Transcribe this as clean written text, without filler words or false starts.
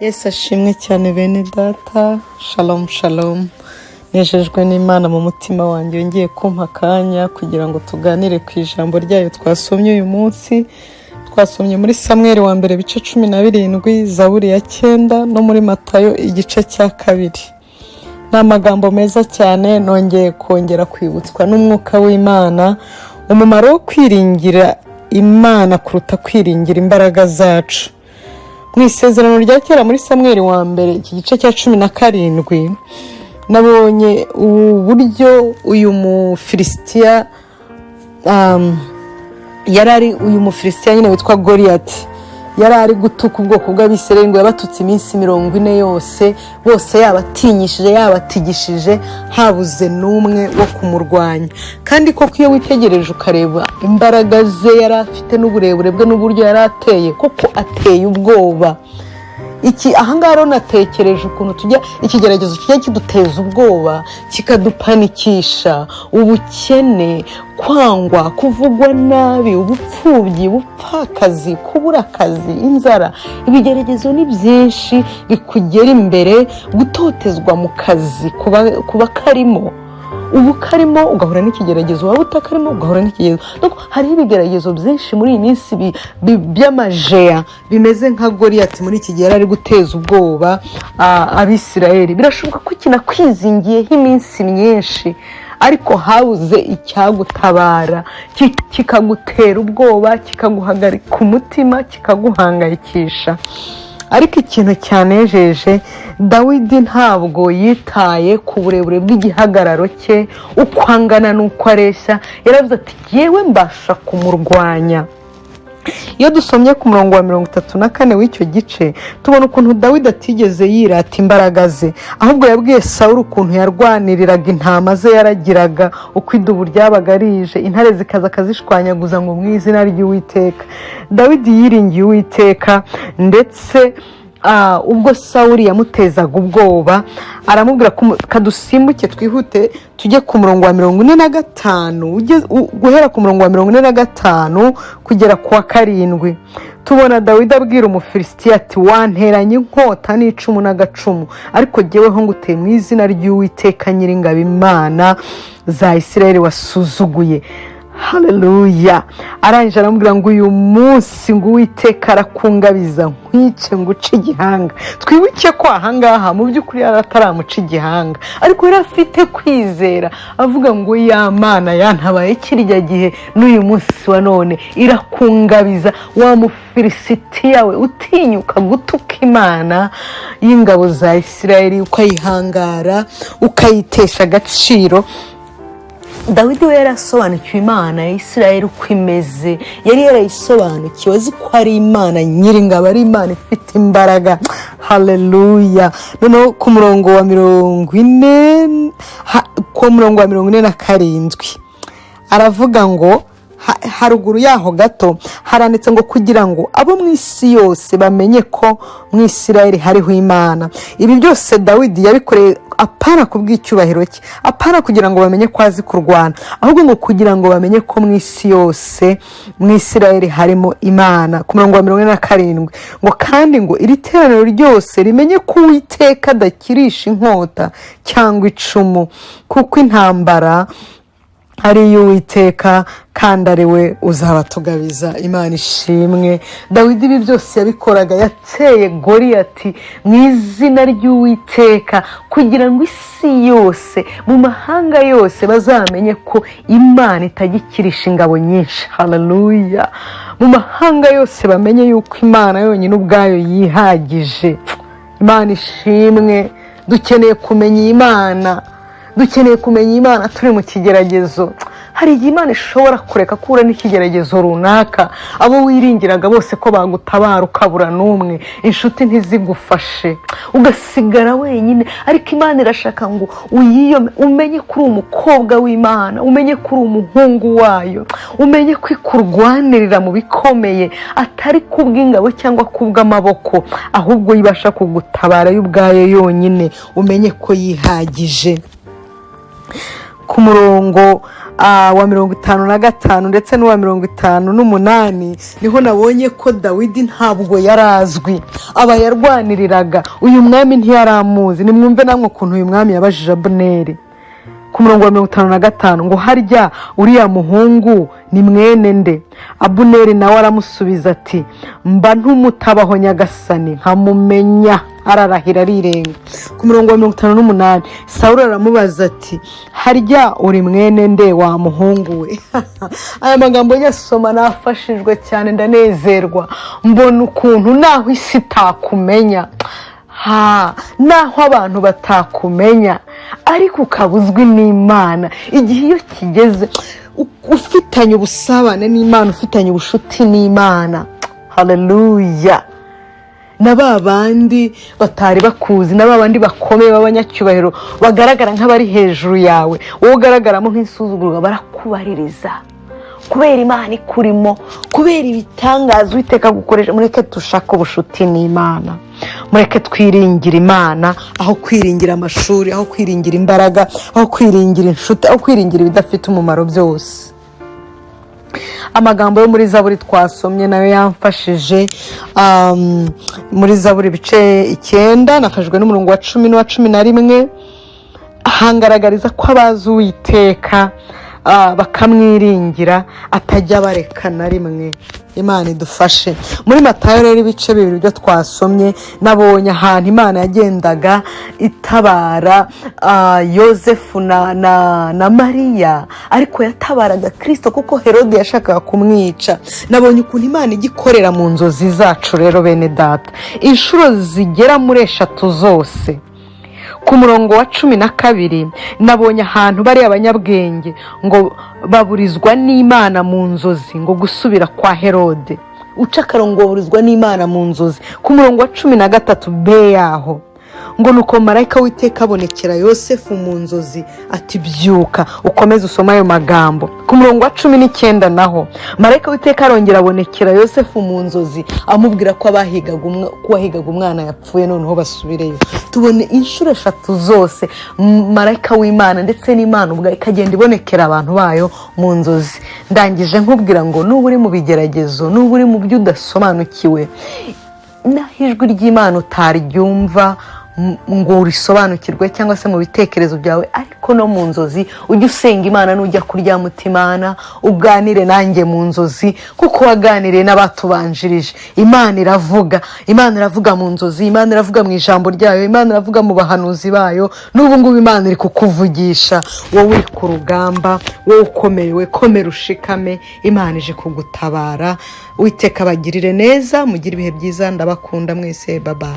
Yesu ashimwe cyane bene data. Shalom shalom. Nejejwe n'Imana mu mutima wanjye yongeye kumpa akanya kugira ngo tuganire ku ijambo ryayo twasomye uyu munsi. Twasomye muri Samuel wa mbere bice 17, Zaburi ya 9 no muri Matayo igice cya 2. Ni amagambo meza cyane nongeye kongera kwibutswa n'umwuka w'Imana, umumaro wo kwiringira Imana kuruta kwiringira imbaraga zacu. Mu isezerano rya kera muri Samuel wa mbere iki gice cya 17 nabonye uburyo uyu Mufilisitiya uyu Mufilisitiya nyine witwa Goliath yarari gutuka ubwoko bw'Abisirayeli ngo yabatutse iminsi 40 yose, bose yabatinyishije yabatigishije habuze n'umwe wo kumurwanya. Kandi koko iyo witegereje ukareba imbaraga ze yari afite n'uburebure bwe n'uburyo yari ateye, koko ateye ubwoba. Ahangaha rero natekereje ukuntu tujya ikigeragezo kijya kiduteza ubwoba, kikadupanikisha, ubukene, kwangwa, kuvugwa nabi, ubupfubyi, ubupfakazi, kubura akazi, inzara. Ibigeragezo ni byinshi bikugera imbere, gutotezwa mu kazi kuba karimo, ubu karimo ugahura n'ikigeragezo, waba utakarimo ugahura n'ikigeragezo. Hari ibigeragezo byinshi muri iyi minsi by'amajeya bimeze nka Goliath muri iki gihe ari guteza ubwoba Abisirayeli. Birashoboka ko kinakwizingiyeho iminsi myinshi, ariko habuze icyagutabara kikagutera ubwoba, kikaguhagarika umutima, kikaguhangayikisha. Ariko ikintu cyanejeje, Dawidi ntabwo yitaye ku burebure bw'igihagararo cye, uko angana n'uko areshya. Yaravuze ati yewe mbasha kumurwanya. Iyo dusomye ku murongo wa 34 w'icyo gice, tubona ukuntu Dawidi atigeze yirata imbaraga ze, ahubwo yabwiye Sawuli ukuntu yarwaniriraga intama ze yaragiraga, uko idubu ryabaga rije, intare zikaza akazishwanyaguza ngo mu izina ry'Uwiteka. Dawidi yiringiye Uwiteka, ndetse ubwo Sawuli yamutezaga ubwoba aramubwira ko kadusimbuke twihute tujye ku murongo wa 45, guhera ku murongo wa 45 kugera ku wa 7. Tubona Dawidi abwira Umufilisitiya ati wanteranye inkota n'icumu n'agacumu, ariko jyeweho nguteye mu izina ry'Uwiteka Nyiringabo, Imana za Isirayeli wasuzuguye. Haleluya. Arangije aramubwira ngo uyu munsi ngo Uwiteka arakungabiza nkwice nguce igihanga. Twibuke ko ahangaha mu by'ukuri ataramuca igihanga, ariko yari afite kwizera, avuga ngo ya Mana yantabaye kirya gihe n'uyu munsi wa none irakungabiza. Wa Mufilisitiya we utinyuka gutuka Imana y'ingabo za Isirayeli, ukayihangara, ukayitesha agaciro. Dawidi we yarasobanukiwe Imana ya Isirayeli uko imeze, yari yarayisobanukiwe, azi ko ari Imana Nyiringabo, ari Imana ifite imbaraga. Haleluya. Noneho ku murongo wa 47 aravuga ngo haruguru yaho gato haranditse ngo kugira ngo abo mu isi yose bamenye ko mu Isirayeli hariho Imana. Ibi byose Dawidi yabikoreye apana kubw'icyubahiro cye, apana kugira ngo bamenye ko azi kurwana, ahubwo ngo kugira ngo bamenye ko mu isi yose mu Isirayeli harimo Imana. Ku murongo wa 47 ngo kandi ngo iri teraniro ryose rimenye ko Uwiteka adakirisha inkota cyangwa icumu, kuko intambara ari Uwiteka kandi ari we uzabatugabiza. Imana ishimwe. Dawidi ibi byose yabikoraga, yateye Goliath mu izina ry'Uwiteka kugira ngo isi yose mu mahanga yose bazamenye ko Imana itagikirisha ingabo nyinshi. Haleluya. Mu mahanga yose bamenye yuko Imana yonyine ubwayo yihagije. Imana ishimwe. Dukeneye kumenya Imana, dukeneye kumenya Imana turi mu kigeragezo. Hari igihe Imana ishobora kureka kura n'ikigeragezo runaka, abo wiringiraga bose ko bagutabara ukabura n'umwe, inshuti ntizigufashe, ugasigara wenyine. Ariko Imana irashaka ngo uyiyome, umenye ko uri umukobwa w'Imana, umenye ko uri umuhungu wayo, umenye ko ikurwanirira mu bikomeye, atari kubw'ingabo cyangwa kubw'amaboko, ahubwo ibasha kugutabara y'ubwayo yonyine. Umenye ko yihagije. ku murongo wa 55 ndetse n'uwa 58 niho nabonye ko Dawidi ntabwo yarazwi, aba yarwaniriraga uyu mwami ntiyaramuzi. Nimwumve namwe ukuntu uyu mwami yabajije Abuneri ku murongo wa 55 ngo harya uriya muhungu ni mwene nde? Abuneri nawe aramusubiza ati mba ntumutabaho nyagasani nkamumenya. Ararahira arirenga. Ku murongo wa 58 Sawuli aramubaza ati harya uri mwene nde wa muhungu we? Aya magambo nyasoma nafashijwe cyane ndanezerwa, mbona ukuntu naho isi takumenya, naho abantu batakumenya ariko ukabuzwi n'Imana, igihe iyo kigeze ufitanye ubusabane n'Imana, ufitanye ubushuti n'Imana. Haleluya. Na babandi batari bakuzi, na babandi bakomeye b'abanyacyubahiro bagaragara nk'abari hejuru yawe, wowe ugaragaramo nk'insuzugurwa, barakubaririza kubera Imana ikurimo, kubera ibitangaza Uwiteka gukoresha. Mureke dushaka ubushuti n'Imana, mureke twiringira Imana aho kwiringira amashuri, aho kwiringira imbaraga, aho kwiringira inshuti, aho kwiringira ibidafite umumaro byose. Amagambo yo muri Zaburi twasomye nayo yamfashije, muri Zaburi bice 9 nakajwe n'umurongo wa 10 n'uwa 11 hangaragariza ko abazi Uwiteka bakamwiringira atajya bareka na rimwe. Imana idufashe. Muri Matayo rero ibice 2 byo twasomye nabonye ahantu Imana yagendaga itabara Yosefu na Mariya, ariko yatabaraga Kristo kuko Herode yashakaga kumwica. Nabonye ukuntu Imana igikorera mu nzozi zacu rero bene data, inshuro zigera muri 3 zose. Ku murongo wa 12 nabonye ahantu bari abanyabwenge ngo baburizwa n'Imana mu nzozi ngo gusubira kwa Herode. Ucakarongoburizwa n'Imana mu nzozi. Ku murongo wa 13 b yaho ngo nuko marayika w'Iteka abonekera Yosefu mu nzozi ati byuka ukomeze usoma ayo magambo. Ku murongo wa 19 naho marayika w'Iteka arongera abonekera Yosefu mu nzozi amubwira ko abahigaga umwana yapfuye noneho basubireyo. Tubone inshuro 3 zose marayika w'Imana ndetse n'Imana ubwa ikagenda ibonekera abantu bayo mu nzozi. Ndangije nkubwira ngo nuba uri mu bigeragezo, nuba uri mu byo udasobanukiwe, n'ijwi ry'Imana utaryumva ngo urisobanukirwe cyangwa se mu bitekerezo byawe, ariko no mu nzozi ujye usenga Imana, nujya kuryama Imana uganire nanjye mu nzozi kuko waganiriye n'abatubanjirije. Imana iravuga mu nzozi, Imana iravuga mu ijambo ryayo, Imana iravuga mu bahanuzi bayo. N'ubu ngubu Imana iri kukuvugisha, wowe uri ku rugamba, wowe ukomeye, komera ushikame, Imana ije kugutabara. Uwiteka abagirire neza, mugire ibihe byiza, ndabakunda mwese, baba.